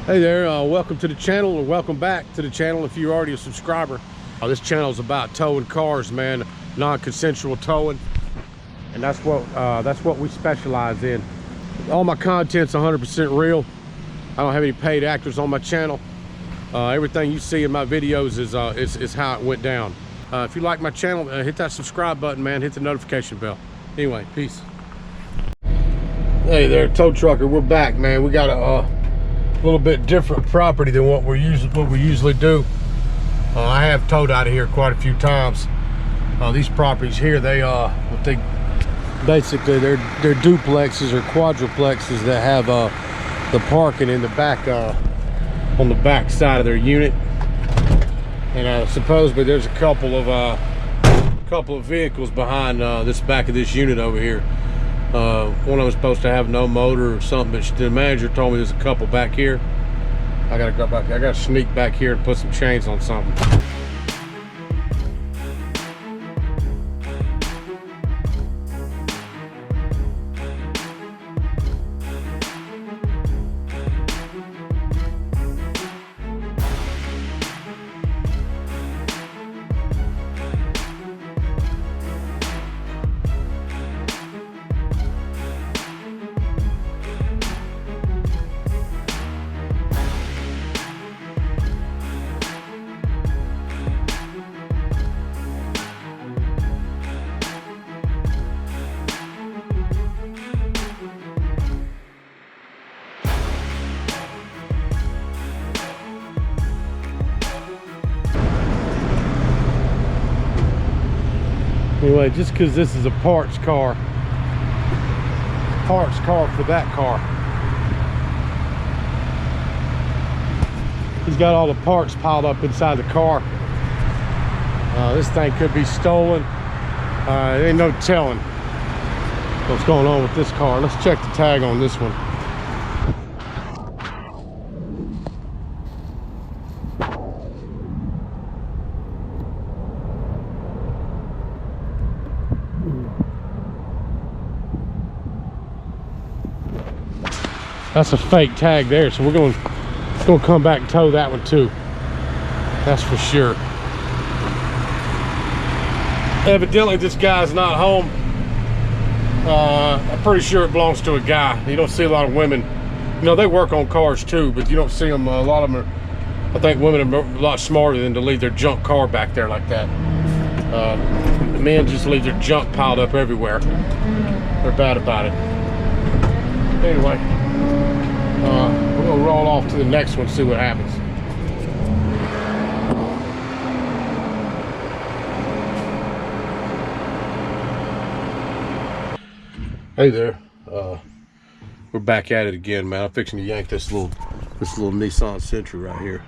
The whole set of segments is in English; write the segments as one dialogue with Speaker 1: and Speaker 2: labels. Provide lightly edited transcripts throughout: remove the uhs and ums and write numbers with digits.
Speaker 1: Hey there, welcome to the channel, or welcome back to the channel if you're already a subscriber. This channel is about towing cars, man, non-consensual towing, and that's what we specialize in. All my content's 100% real. I don't have any paid actors on my channel. Everything you see in my videos is how it went down. If you like my channel, hit that subscribe button, man. Hit the notification bell. Anyway, peace. Hey there, tow trucker. We're back, man. We got a little bit different property than what we usually do. I have towed out of here quite a few times. These properties here, basically they're duplexes or quadruplexes that have the parking in the back on the back side of their unit, and supposedly there's a couple of vehicles behind this back of this unit over here. One of them was supposed to have no motor or something, but the manager told me there's a couple back here. I gotta go back. I gotta sneak back here and put some chains on something. Anyway, just because this is a parts car for that car. He's got all the parts piled up inside the car. This thing could be stolen. There ain't no telling what's going on with this car. Let's check the tag on this one. That's a fake tag there, so we're going to come back and tow that one too. That's for sure. Evidently this guy's not home. I'm pretty sure it belongs to a guy. You don't see a lot of women. You know, they work on cars too, but you don't see them. A lot of them are, I think women are a lot smarter than to leave their junk car back there like that. The men just leave their junk piled up everywhere. They're bad about it. Anyway, we're gonna roll off to the next one, see what happens. Hey there, we're back at it again, man. I'm fixing to yank this little Nissan Sentra right here.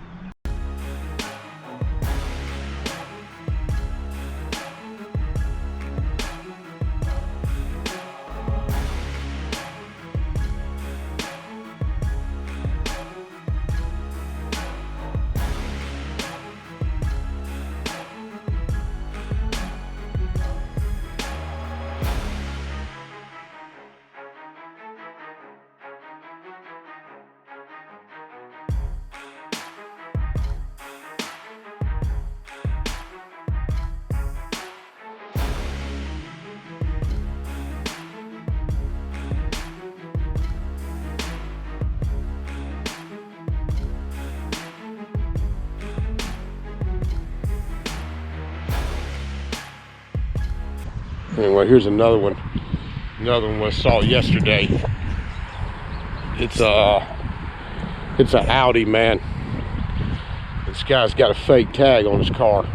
Speaker 1: Anyway, here's another one. Another one I saw yesterday. It's an Audi, man. This guy's got a fake tag on his car.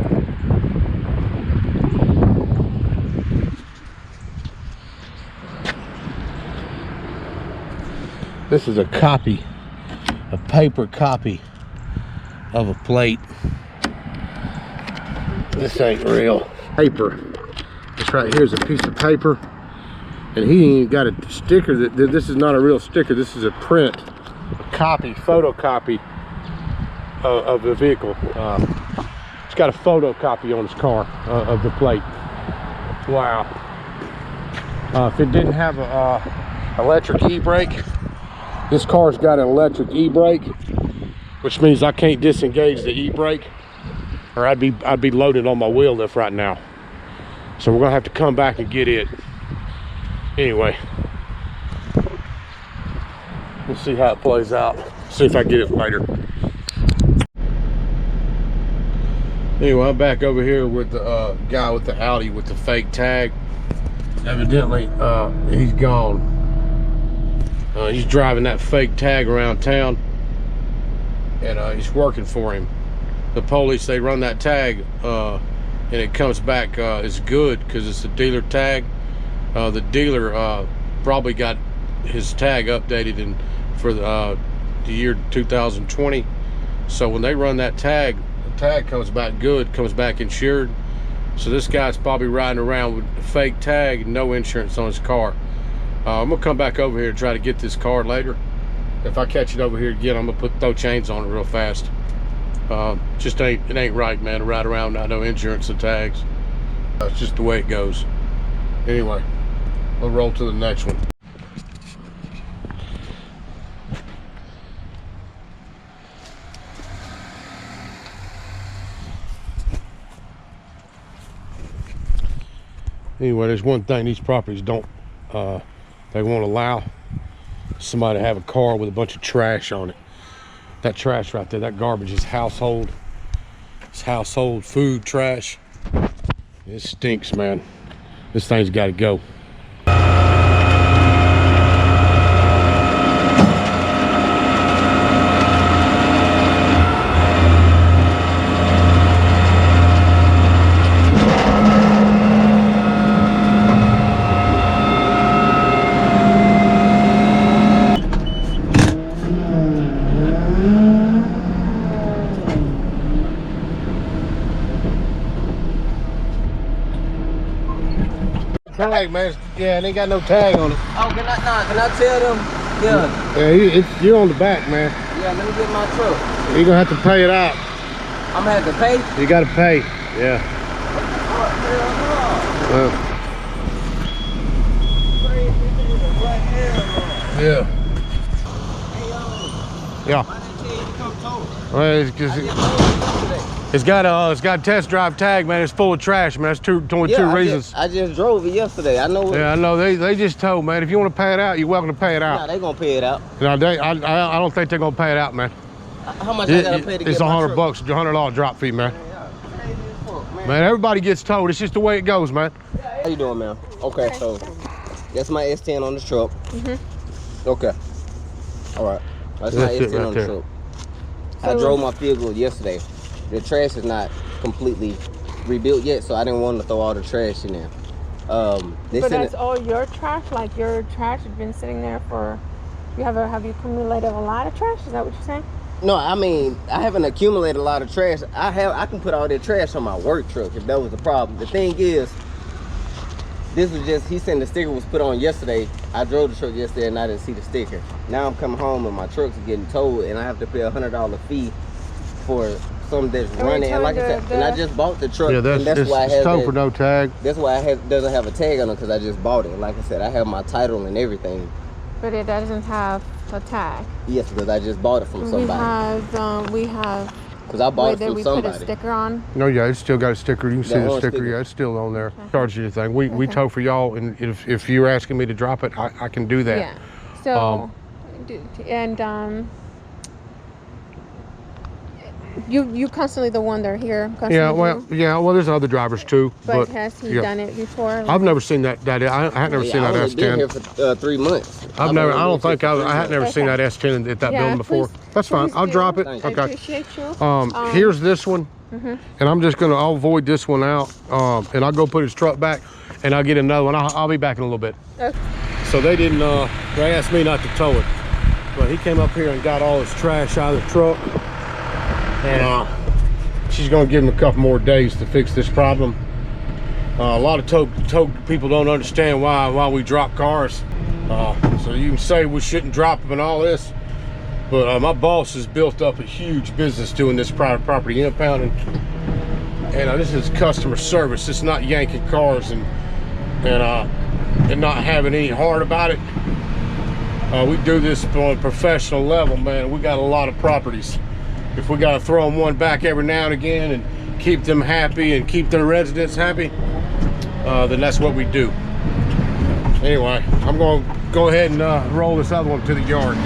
Speaker 1: This is a copy, a paper copy of a plate. This ain't real paper. This right here is a piece of paper, and he ain't got a sticker. This is not a real sticker. This is a print, a copy, photocopy of the vehicle. It's got a photocopy on his car of the plate. Wow. If it didn't have a electric e-brake, This car's got an electric e-brake, which means I can't disengage the e-brake, or I'd be loaded on my wheel lift right now. So we're gonna have to come back and get it. Anyway, we'll see how it plays out. See if I get it later. Anyway, I'm back over here with the guy with the Audi with the fake tag. Evidently, he's gone. He's driving that fake tag around town, and he's working for him. The police, they run that tag, and it comes back as good because it's a dealer tag. The dealer probably got his tag updated for the year 2020. So when they run that tag, the tag comes back good, comes back insured. So this guy's probably riding around with a fake tag and no insurance on his car. I'm gonna come back over here and try to get this car later. If I catch it over here again, I'm gonna throw chains on it real fast. Just it ain't right, man, to ride around without no insurance and tags. It's just the way it goes. Anyway, we'll roll to the next one. Anyway, there's one thing these properties don't, they won't allow somebody to have a car with a bunch of trash on it. That trash right there, that garbage is household. It's household food trash. It stinks, man. This thing's got to go. Tag, man. Yeah, it ain't got no tag on it.
Speaker 2: Oh, can I tell them? Yeah.
Speaker 1: Yeah, you're on the back, man.
Speaker 2: Yeah, let me get my truck.
Speaker 1: You're gonna have to pay it out.
Speaker 2: I'm gonna have to pay?
Speaker 1: You gotta pay, yeah. Yeah. Yeah. Well, it's got a test drive tag, man. It's full of trash, man. That's only two reasons.
Speaker 2: I just drove it yesterday. I know.
Speaker 1: Yeah, I know. They just told, man, if you want to pay it out, you're welcome to pay it out.
Speaker 2: Nah, they gonna pay it out.
Speaker 1: No, I don't think they're gonna pay it out, man.
Speaker 2: How much I gotta pay to
Speaker 1: it's
Speaker 2: get my
Speaker 1: $100, $100 drop fee, man. Man, everybody gets told. It's just the way it goes, man.
Speaker 2: How you doing, man? Okay, so that's my S10 on the truck. Okay. All right. That's my S10
Speaker 1: right
Speaker 2: on the truck. I drove my vehicle yesterday. The trash is not completely rebuilt yet, so I didn't want to throw all the trash in there.
Speaker 3: But that's all your trash? Like your trash has been sitting there for, have you accumulated a lot of trash? Is that what you're saying?
Speaker 2: No, I mean, I haven't accumulated a lot of trash. I can put all that trash on my work truck if that was the problem. The thing is, this was just, he said the sticker was put on yesterday. I drove the truck yesterday and I didn't see the sticker. Now I'm coming home and my truck's getting towed and I have to pay a $100 fee for something that's running. And like I said, and I just bought the truck. Yeah, that's why I have
Speaker 1: towed for no tag.
Speaker 2: That's why it doesn't have a tag on it, because I just bought it. Like I said, I have my title and everything.
Speaker 3: But it doesn't have a tag.
Speaker 2: Yes, because I just bought it from somebody.
Speaker 3: We have.
Speaker 2: Because I bought it from somebody.
Speaker 3: Put a sticker on?
Speaker 1: No, yeah, it's still got a sticker. You can see the sticker. Yeah, it's still on there. Okay. Charge you anything. We tow for y'all, and if you're asking me to drop it, I can do that.
Speaker 3: Yeah. So, you constantly the one that are here.
Speaker 1: Yeah, well, there's other drivers too.
Speaker 3: But has he done it before?
Speaker 1: I've never seen that. I had never seen that S10.
Speaker 2: I've been here for 3 months.
Speaker 1: I had never seen that S10 at that building before. That's fine. I'll drop it.
Speaker 3: Okay. I appreciate you.
Speaker 1: Here's this one, and I'll void this one out, and I'll go put his truck back, and I'll get another one. I'll be back in a little bit. Okay. So they didn't. They asked me not to tow it, but he came up here and got all his trash out of the truck. And she's going to give him a couple more days to fix this problem. A lot of tow people don't understand why we drop cars. So you can say we shouldn't drop them and all this, but my boss has built up a huge business doing this private property impounding. And this is customer service. It's not yanking cars and not having any heart about it. We do this on a professional level, man. We got a lot of properties. If we got to throw them one back every now and again and keep them happy and keep their residents happy, then that's what we do. Anyway, I'm going to go ahead and roll this other one to the yard.